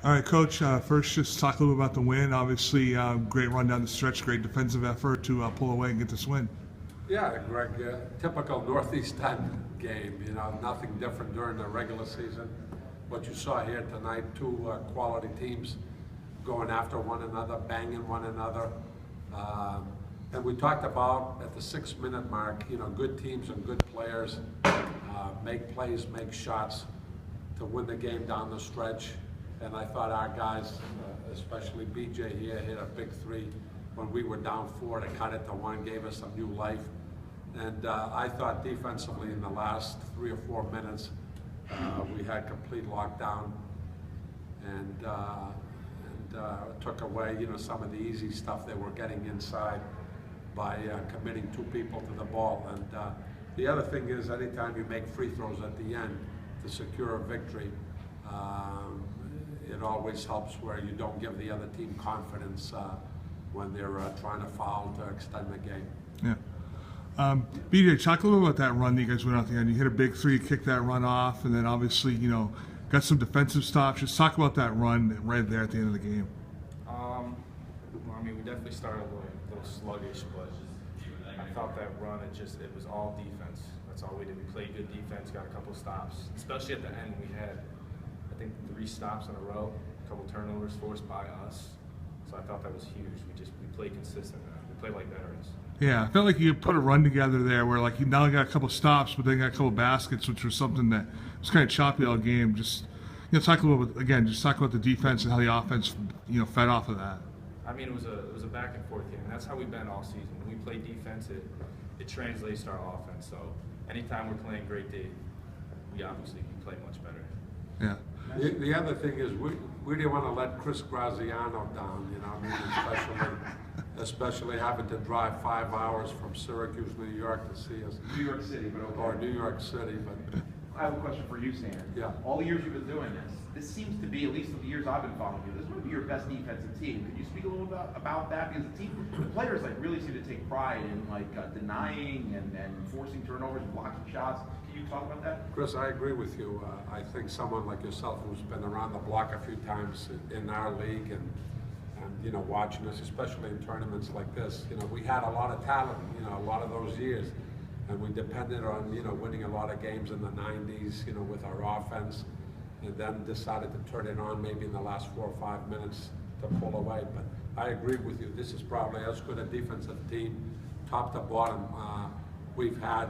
All right, Coach. First, just talk a little about the win. Obviously, great run down the stretch, great defensive effort to pull away and get this win. Yeah, Greg, typical Northeast 10 game, nothing different during the regular season. What you saw here tonight, two quality teams going after one another, banging one another. And we talked about at the 6-minute mark, good teams and good players make plays, make shots to win the game down the stretch. And I thought our guys, especially BJ here, hit a big three when we were down 4 to cut it to 1, gave us some new life. And I thought defensively in the last 3 or 4 minutes, we had complete lockdown and took away, some of the easy stuff they were getting inside by committing 2 people to the ball. And the other thing is, anytime you make free throws at the end to secure a victory, it always helps where you don't give the other team confidence when they're trying to foul to extend the game. Yeah. BJ, talk a little about that run that you guys went out the end. You hit a big 3, kicked that run off, and then obviously, got some defensive stops. Just talk about that run right there at the end of the game. Well, we definitely started a little sluggish, but I thought that run, it was all defense. That's all we did. We played good defense, got a couple stops, especially at the end. We had, I think, 3 stops in a row, a couple turnovers forced by us. So I thought that was huge. We played consistent. We played like veterans. Yeah, I felt like you put a run together there where you not only got a couple stops, but then got a couple baskets, which was something that was kind of choppy all game. Just talk a little bit again. Just talk about the defense and how the offense fed off of that. It was a back and forth game. That's how we've been all season. When we play defense, it translates to our offense. So anytime we're playing great D, we obviously play much better. Yeah. The other thing is we didn't want to let Chris Graziano down, especially having to drive 5 hours from Syracuse, New York to see us. New York City, but okay. Or New York City, but I have a question for you, Stan. Yeah. All the years you've been doing this seems to be, at least of the years I've been following you, this might be your best defensive team. Could you speak a little about that? Because the players really seem to take pride in denying and forcing turnovers, blocking shots. Can you talk about that? Chris, I agree with you. I think someone like yourself who's been around the block a few times in our league and watching us, especially in tournaments like this, we had a lot of talent, a lot of those years. And we depended on, winning a lot of games in the 90s, with our offense, and then decided to turn it on maybe in the last 4 or 5 minutes to pull away. But I agree with you. This is probably as good a defensive team, top to bottom, we've had,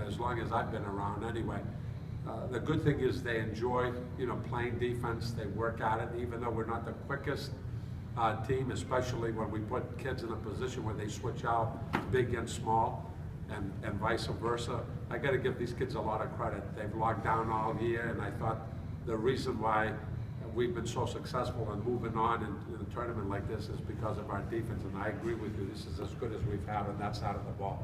as long as I've been around anyway. The good thing is they enjoy, playing defense. They work at it, even though we're not the quickest team, especially when we put kids in a position where they switch out big and small. And vice versa. I got to give these kids a lot of credit. They've locked down all year, and I thought the reason why we've been so successful in moving on in a tournament like this is because of our defense. And I agree with you. This is as good as we've had on that side of the ball.